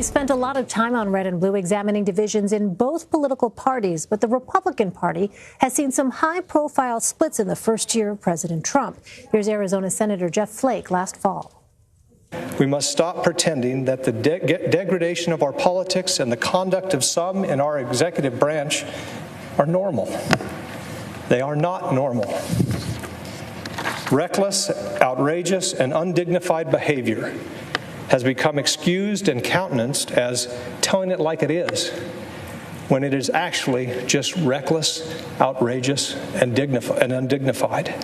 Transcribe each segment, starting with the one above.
We spent a lot of time on Red and Blue examining divisions in both political parties, but the Republican Party has seen some high-profile splits in the first year of President Trump. Here's Arizona Senator Jeff Flake last fall. We must stop pretending that the degradation of our politics and the conduct of some in our executive branch are normal. They are not normal. Reckless, outrageous, and undignified behavior has become excused and countenanced as telling it like it is, when it is actually just reckless, outrageous, and undignified.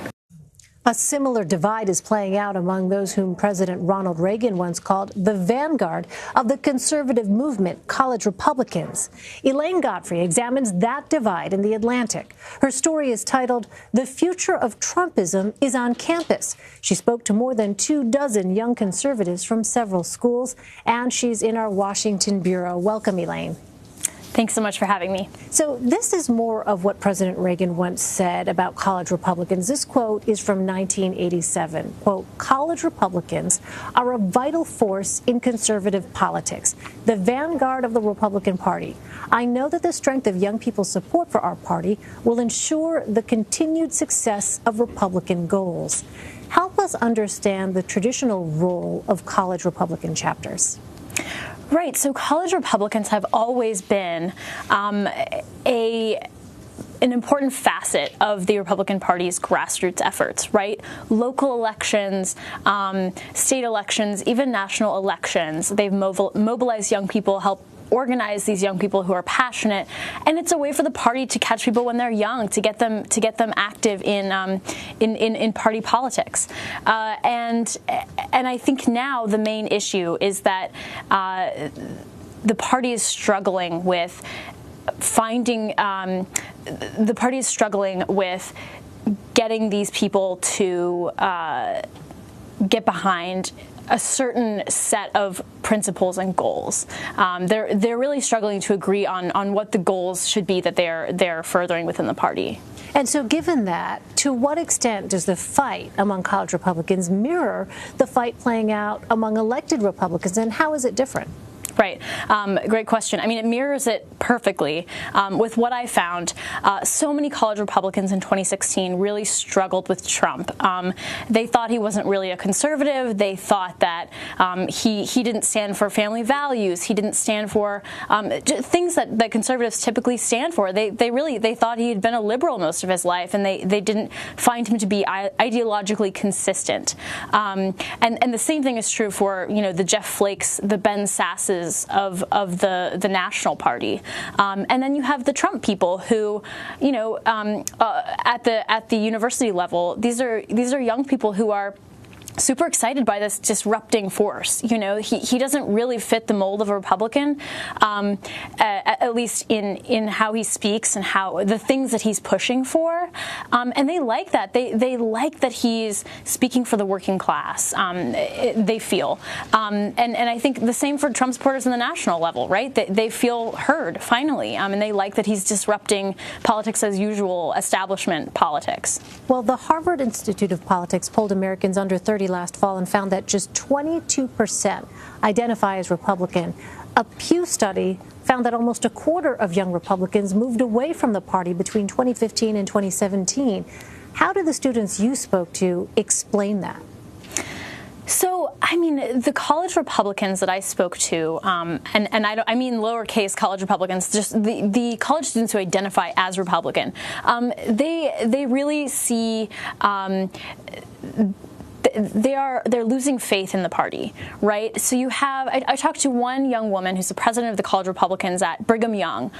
A similar divide is playing out among those whom President Ronald Reagan once called the vanguard of the conservative movement, college Republicans. Elaine Godfrey examines that divide in The Atlantic. Her story is titled, "The Future of Trumpism is on Campus." She spoke to more than 24 young conservatives from several schools, and she's in our Washington bureau. Welcome, Elaine. Thanks so much for having me. So this is more of what President Reagan once said about college Republicans. This quote is from 1987. Quote, "College Republicans are a vital force in conservative politics, the vanguard of the Republican Party. I know that the strength of young people's support for our party will ensure the continued success of Republican goals." Help us understand the traditional role of college Republican chapters. Right. So college Republicans have always been an important facet of the Republican Party's grassroots efforts, right? Local elections, state elections, even national elections. They've mobilized young people, helped organize these young people who are passionate, and it's a way for the party to catch people when they're young, to get them active in party politics. And I think now the main issue is that the party is struggling with getting these people to get behind a certain set of principles and goals. They're really struggling to agree on what the goals should be that they're furthering within the party. And so given that, to what extent does the fight among college Republicans mirror the fight playing out among elected Republicans, and how is it different? Right. Great question. I mean, it mirrors it perfectly. With what I found, so many college Republicans in 2016 really struggled with Trump. They thought he wasn't really a conservative. They thought that he didn't stand for family values. He didn't stand for things that conservatives typically stand for. They thought he had been a liberal most of his life, and they didn't find him to be ideologically consistent. And the same thing is true for the Jeff Flakes, the Ben Sasses of the National Party, and then you have the Trump people who, at the university level, these are young people who are super excited by this disrupting force. He doesn't really fit the mold of a Republican, at least in how he speaks and how the things that he's pushing for. And they like that. They like that he's speaking for the working class. They feel, and I think the same for Trump supporters on the national level, right? They feel heard finally, and they like that he's disrupting politics as usual, establishment politics. Well, the Harvard Institute of Politics polled Americans under 30 last fall and found that just 22% identify as Republican. A Pew study found that almost a quarter of young Republicans moved away from the party between 2015 and 2017. How do the students you spoke to explain that? So, I mean, the college Republicans that I spoke to, and I mean lowercase college Republicans, just the college students who identify as Republican, they really see they're losing faith in the party, right? So you have, I talked to one young woman who's the president of the college Republicans at Brigham Young,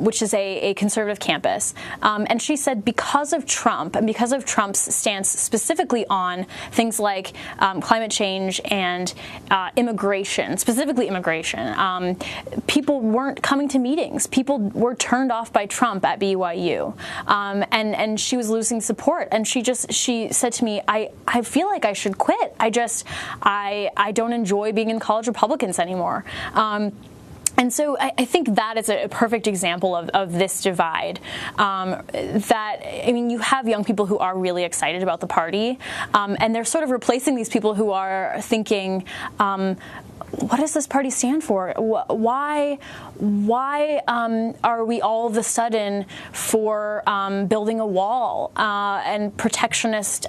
which is a conservative campus, and she said because of Trump and because of Trump's stance specifically on things like climate change and immigration, specifically immigration, people weren't coming to meetings. People were turned off by Trump at BYU, and she was losing support. And she said to me, I feel like I should quit. I don't enjoy being in college Republicans anymore. And so I think that is a perfect example of this divide. You have young people who are really excited about the party, and they're sort of replacing these people who are thinking, what does this party stand for? Why are we all of a sudden for building a wall and protectionist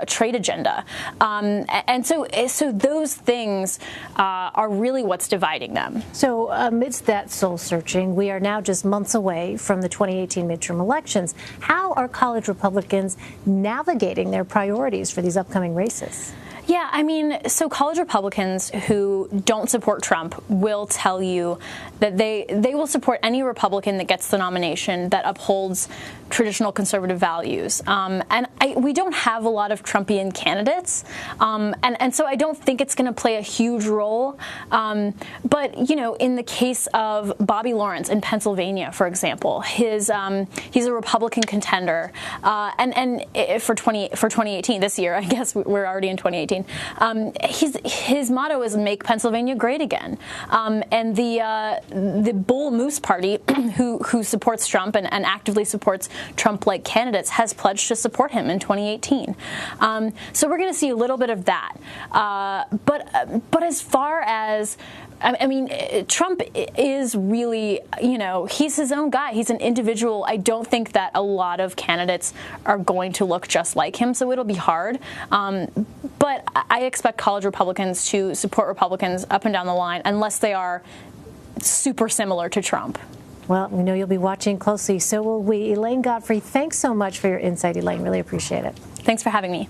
trade agenda? And so those things are really what's dividing them. So amidst that soul searching, we are now just months away from the 2018 midterm elections. How are college Republicans navigating their priorities for these upcoming races? Yeah, I mean, so college Republicans who don't support Trump will tell you that they will support any Republican that gets the nomination that upholds traditional conservative values. We don't have a lot of Trumpian candidates, and so I don't think it's going to play a huge role. But, you know, in the case of Bobby Lawrence in Pennsylvania, for example, he's a Republican contender, and for 2018, this year, I guess we're already in 2018. His motto is "Make Pennsylvania Great Again," and the Bull Moose Party, who supports Trump and actively supports Trump-like candidates, has pledged to support him in 2018. So we're going to see a little bit of that. But as far as I mean, Trump is really, you know, he's his own guy. He's an individual. I don't think that a lot of candidates are going to look just like him, so it'll be hard. But I expect college Republicans to support Republicans up and down the line unless they are super similar to Trump. Well, we know you'll be watching closely. So will we. Elaine Godfrey, thanks so much for your insight, Elaine. Really appreciate it. Thanks for having me.